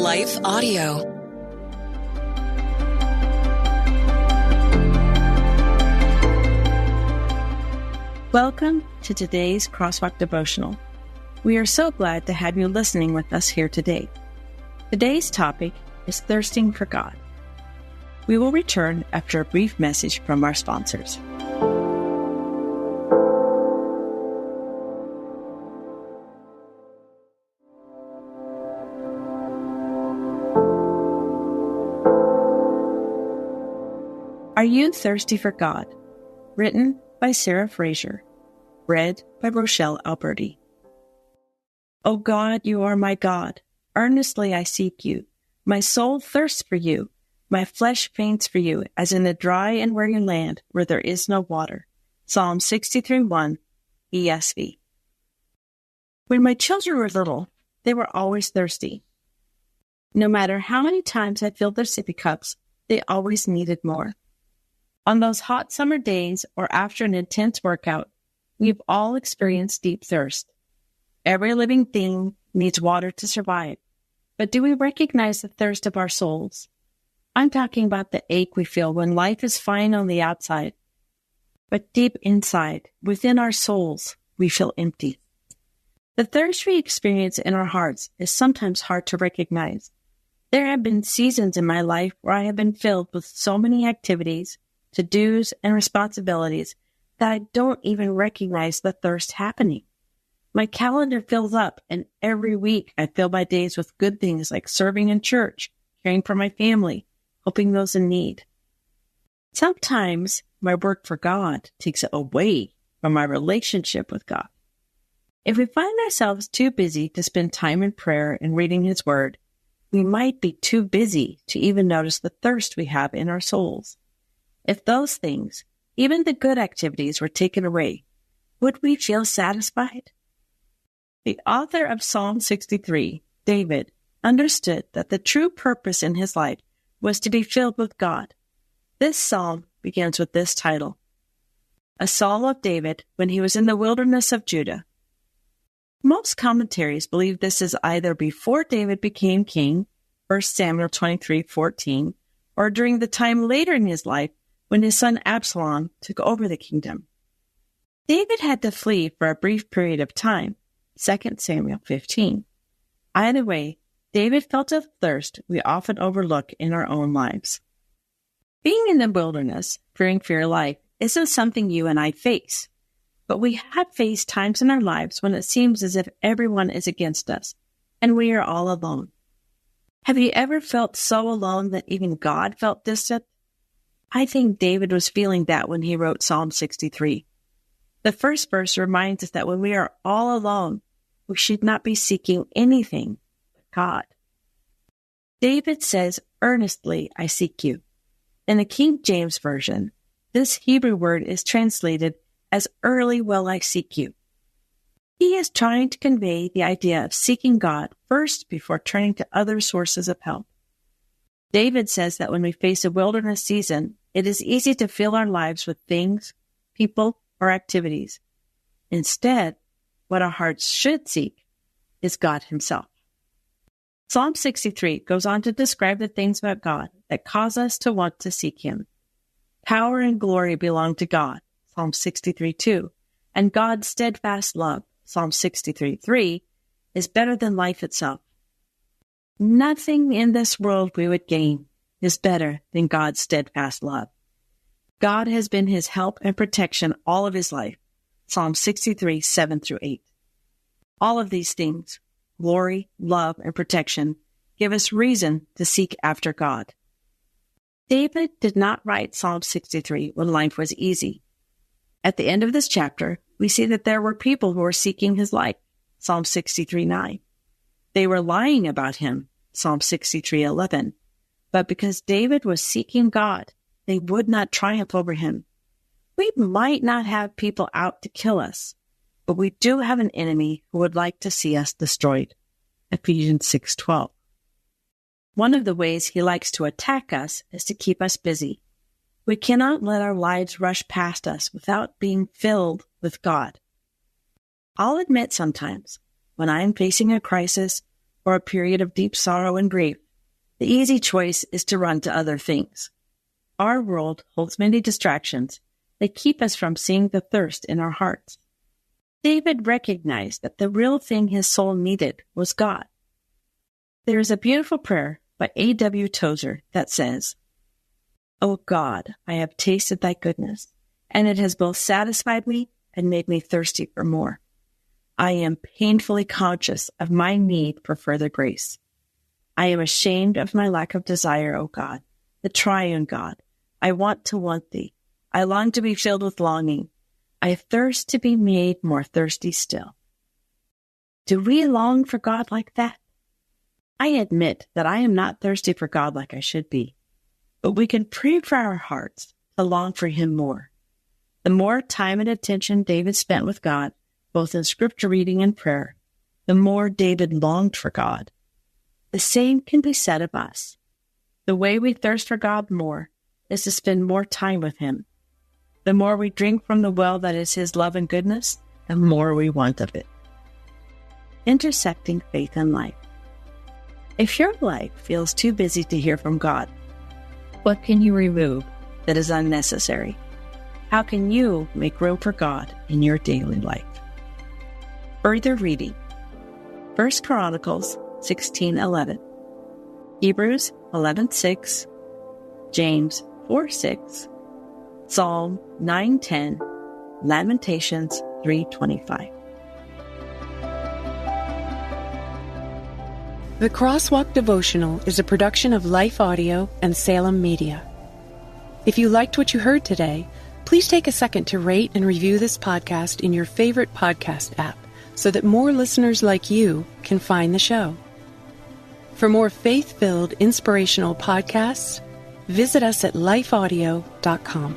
Life Audio. Welcome to today's Crosswalk Devotional. We are so glad to have you listening with us here today. Today's topic is thirsting for God. We will return after a brief message from our sponsors. Are You Thirsty for God? Written by Sarah Frazer. Read by Rochelle Alberti. O God, you are my God. Earnestly I seek you. My soul thirsts for you. My flesh faints for you, as in a dry and weary land where there is no water. Psalm 63:1, ESV. When my children were little, they were always thirsty. No matter how many times I filled their sippy cups, they always needed more. On those hot summer days or after an intense workout, we've all experienced deep thirst. Every living thing needs water to survive. But do we recognize the thirst of our souls? I'm talking about the ache we feel when life is fine on the outside. But deep inside, within our souls, we feel empty. The thirst we experience in our hearts is sometimes hard to recognize. There have been seasons in my life where I have been filled with so many activities, to-dos, and responsibilities that I don't even recognize the thirst happening. My calendar fills up, and every week I fill my days with good things like serving in church, caring for my family, helping those in need. Sometimes my work for God takes away from my relationship with God. If we find ourselves too busy to spend time in prayer and reading His Word, we might be too busy to even notice the thirst we have in our souls. If those things, even the good activities, were taken away, would we feel satisfied? The author of Psalm 63, David, understood that the true purpose in his life was to be filled with God. This psalm begins with this title, A Psalm of David when he was in the wilderness of Judah. Most commentaries believe this is either before David became king, 1 Samuel 23:14, or during the time later in his life when his son Absalom took over the kingdom. David had to flee for a brief period of time, 2 Samuel 15. Either way, David felt a thirst we often overlook in our own lives. Being in the wilderness, fearing for your life, isn't something you and I face. But we have faced times in our lives when it seems as if everyone is against us, and we are all alone. Have you ever felt so alone that even God felt distant? I think David was feeling that when he wrote Psalm 63. The first verse reminds us that when we are all alone, we should not be seeking anything but God. David says, earnestly I seek you. In the King James Version, this Hebrew word is translated as early will I seek you. He is trying to convey the idea of seeking God first before turning to other sources of help. David says that when we face a wilderness season, it is easy to fill our lives with things, people, or activities. Instead, what our hearts should seek is God Himself. Psalm 63 goes on to describe the things about God that cause us to want to seek Him. Power and glory belong to God, Psalm 63:2, and God's steadfast love, Psalm 63:3, is better than life itself. Nothing in this world we would gain is better than God's steadfast love. God has been His help and protection all of His life. Psalm 63:7-8. All of these things, glory, love, and protection, give us reason to seek after God. David did not write Psalm 63 when life was easy. At the end of this chapter, we see that there were people who were seeking his life. Psalm 63:9. They were lying about him. Psalm 63:11. But because David was seeking God, they would not triumph over him. We might not have people out to kill us, but we do have an enemy who would like to see us destroyed. Ephesians 6:12. One of the ways he likes to attack us is to keep us busy. We cannot let our lives rush past us without being filled with God. I'll admit sometimes, when I am facing a crisis or a period of deep sorrow and grief, the easy choice is to run to other things. Our world holds many distractions that keep us from seeing the thirst in our hearts. David recognized that the real thing his soul needed was God. There is a beautiful prayer by A.W. Tozer that says, "O God, I have tasted thy goodness, and it has both satisfied me and made me thirsty for more. I am painfully conscious of my need for further grace. I am ashamed of my lack of desire, O God, the triune God. I want to want thee. I long to be filled with longing. I thirst to be made more thirsty still." Do we long for God like that? I admit that I am not thirsty for God like I should be, but we can pray for our hearts to long for Him more. The more time and attention David spent with God, both in scripture reading and prayer, the more David longed for God. The same can be said of us. The way we thirst for God more is to spend more time with Him. The more we drink from the well that is His love and goodness, the more we want of it. Intersecting faith and life. If your life feels too busy to hear from God, what can you remove that is unnecessary? How can you make room for God in your daily life? Further reading. 1 Chronicles 16:11, Hebrews 11:6, James 4:6, Psalm 9:10, Lamentations 3:25. The Crosswalk Devotional is a production of Life Audio and Salem Media. If you liked what you heard today, please take a second to rate and review this podcast in your favorite podcast app so that more listeners like you can find the show. For more faith-filled, inspirational podcasts, visit us at lifeaudio.com.